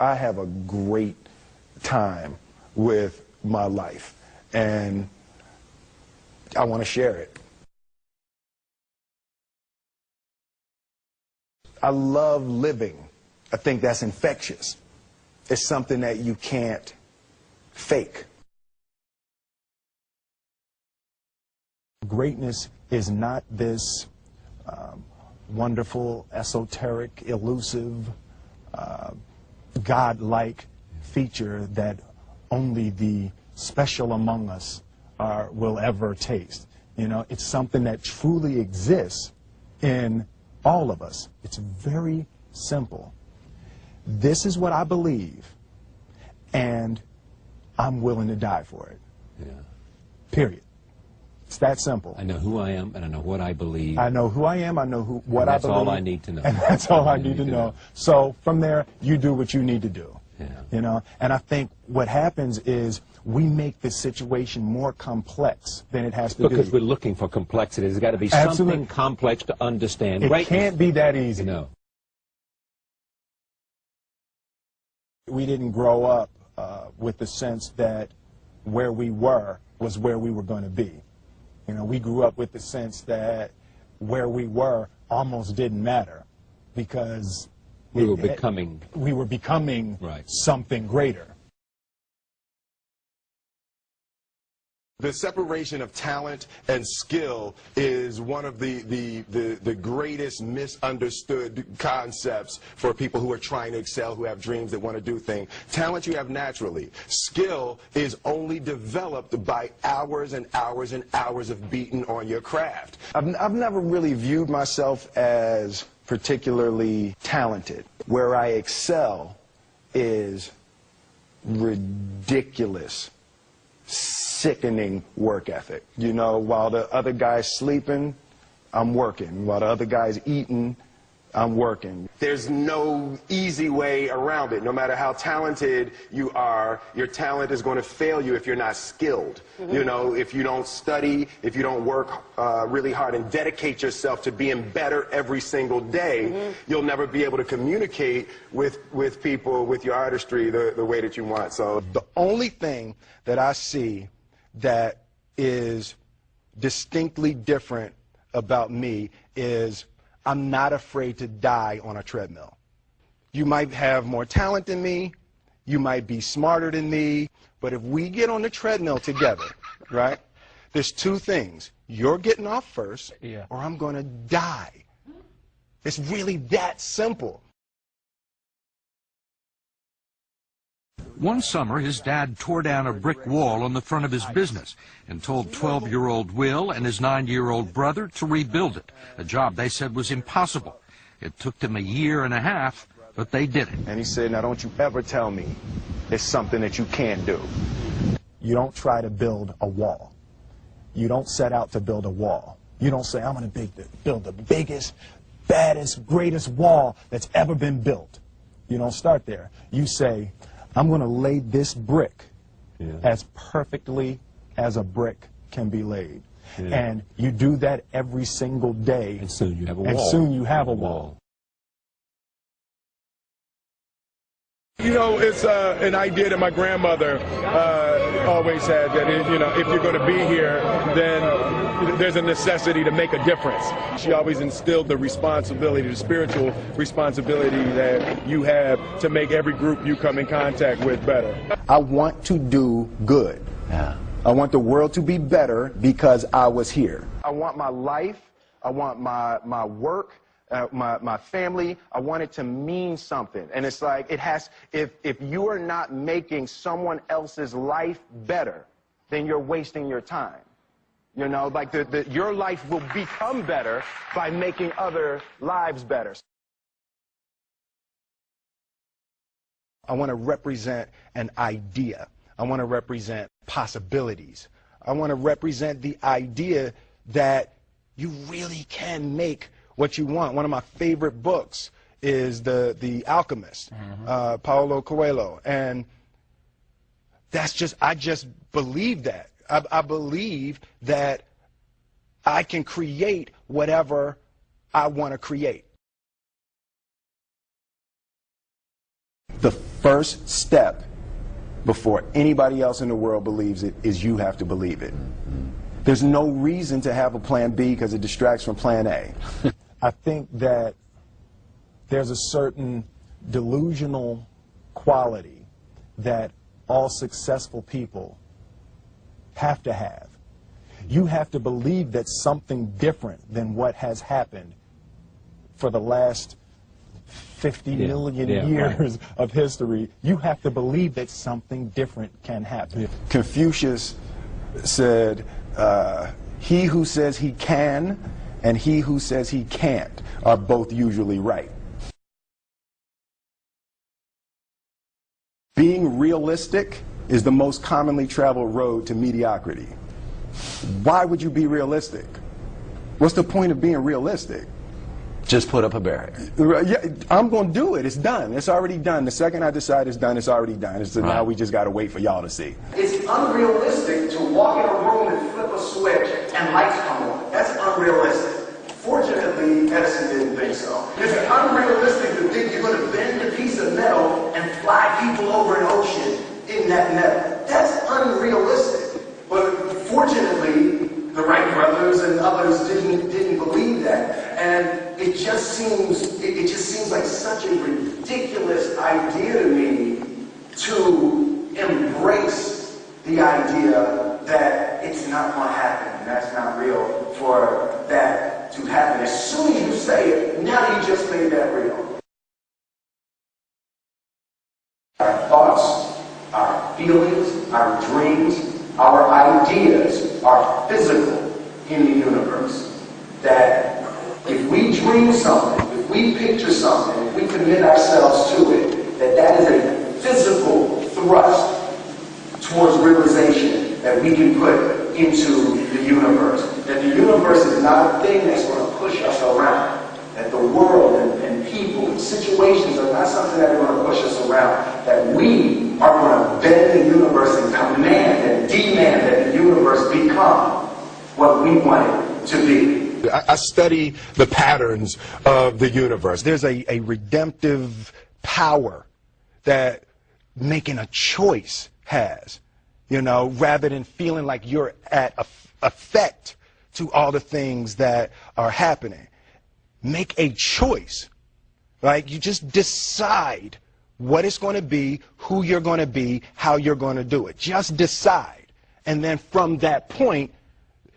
I have a great time with my life, and I want to share it. I love living. I think that's infectious. It's something that you can't fake. Greatness is not this wonderful, esoteric, elusive, God-like feature that only the special among us will ever taste. You know, it's something that truly exists in all of us. It's very simple. This is what I believe, and I'm willing to die for it. Yeah. Period. It's that simple. I know who I am, and I know what I believe. I know who I am, I know what I believe. That's all I need to know. And that's all I need to know. So from there, you do what you need to do. Yeah. You know, and I think what happens is we make the situation more complex than it has to be. Because we're looking for complexity. There's got to be something complex to understand. It can't be that easy. No. We didn't grow up with the sense that where we were was where we were going to be. You know, we grew up with the sense that where we were almost didn't matter because we were becoming right. something greater. The separation of talent and skill is one of the greatest misunderstood concepts for people who are trying to excel, who have dreams that want to do things. Talent you have naturally. Skill is only developed by hours and hours and hours of beating on your craft. I've never really viewed myself as particularly talented. Where I excel is ridiculous, sickening work ethic. You know, while the other guy's sleeping, I'm working. While the other guy's eating, I'm working. There's no easy way around it. No matter how talented you are, your talent is going to fail you if you're not skilled. You know, if you don't study, if you don't work really hard and dedicate yourself to being better every single day, you'll never be able to communicate with people, with your artistry, the way that you want. So the only thing that I see that is distinctly different about me is I'm not afraid to die on a treadmill. You might have more talent than me, you might be smarter than me, but if we get on the treadmill together, right, there's two things. You're getting off first, or I'm going to die. It's really that simple. One summer, his dad tore down a brick wall on the front of his business and told 12-year-old Will and his 9-year-old brother to rebuild it, a job they said was impossible. It took them a year and a half, but they did it. And he said, now don't you ever tell me it's something that you can't do. You don't try to build a wall. You don't set out to build a wall. You don't say, I'm going to build the biggest, baddest, greatest wall that's ever been built. You don't start there. You say, I'm going to lay this brick as perfectly as a brick can be laid. And you do that every single day. And soon you have a wall. And soon you have a wall. you know, it's an idea that my grandmother always had, that you know, if you're going to be here, then there's a necessity to make a difference. She always instilled the responsibility, the spiritual responsibility that you have to make every group you come in contact with better. I want to do good. Yeah. I want the world to be better because I was here. I want my life, I want my work, my family, I want it to mean something. And it's like, it has, if you are not making someone else's life better, then you're wasting your time. You know, like your life will become better by making other lives better. I want to represent an idea. I want to represent possibilities. I want to represent the idea that you really can make what you want. One of my favorite books is The Alchemist, Paulo Coelho. And that's just, I just believe that. I believe that I can create whatever I want to create. The first step before anybody else in the world believes it is you have to believe it. There's no reason to have a plan B because it distracts from plan A. I think that there's a certain delusional quality that all successful people have to have. You have to believe that something different than what has happened for the last 50 million years of history. You have to believe that something different can happen. Confucius said, he who says he can and he who says he can't are both usually right. Being realistic is the most commonly traveled road to mediocrity. Why would you be realistic? What's the point of being realistic? Just put up a barrier. Yeah, I'm going to do it. It's done. It's already done. The second I decide it's done, it's already done. So now we just got to wait for y'all to see. It's unrealistic to walk in a room and flip a switch and lights come on. That's unrealistic. Fortunately, Edison didn't think so. It's unrealistic to think you're going to bend a piece of metal and fly people over an ocean in that metal. That's unrealistic. But fortunately, the Wright brothers and others didn't believe that. And it just seems like such a ridiculous idea to me to embrace the idea that it's not going to happen and that's not real for that to happen. As soon as you say it, now you just made that real. Our thoughts, our feelings, our dreams, our ideas are physical in the universe. That if we dream something, if we picture something, if we commit ourselves to it, that is a physical thrust towards realization that we can put into the universe. That the universe is not a thing that's going to push us around. That the world and people and situations are not something that are going to push us around. That we are going to bend the universe and command and demand that the universe become what we want it to be. I study the patterns of the universe. There's a redemptive power that making a choice has, you know, rather than feeling like you're at effect to all the things that are happening. Make a choice, right? You just decide what it's going to be, who you're going to be, how you're going to do it. Just decide. And then from that point,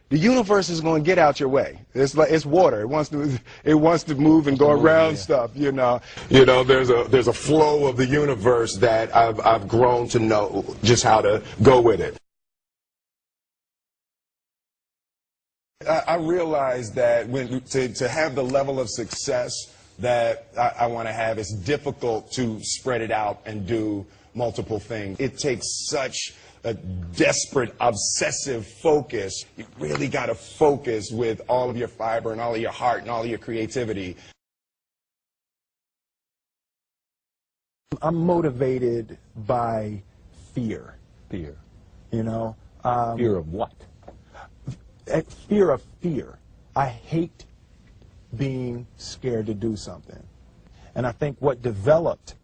the universe is going to get out your way. It's like it's water. It wants to move and go around stuff. You know. There's a flow of the universe that I've grown to know just how to go with it. I realize that to have the level of success that I want to have, it's difficult to spread it out and do multiple things. It takes such a desperate, obsessive focus. You really got to focus with all of your fiber and all of your heart and all of your creativity. I'm motivated by fear. Fear. You know? Fear of what? Fear of fear. I hate being scared to do something. And I think what developed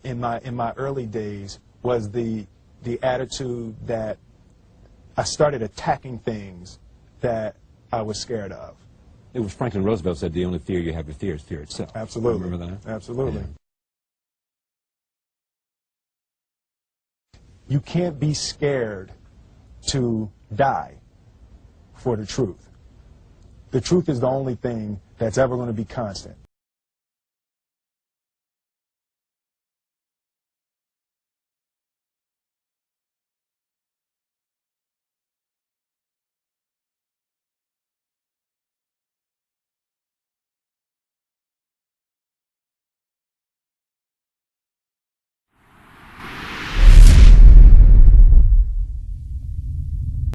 in my early days was the attitude that I started attacking things that I was scared of. It was Franklin Roosevelt said the only fear you have to fear is fear itself. Absolutely. Remember that? Absolutely. Yeah. You can't be scared to die for the truth. The truth is the only thing that's ever going to be constant.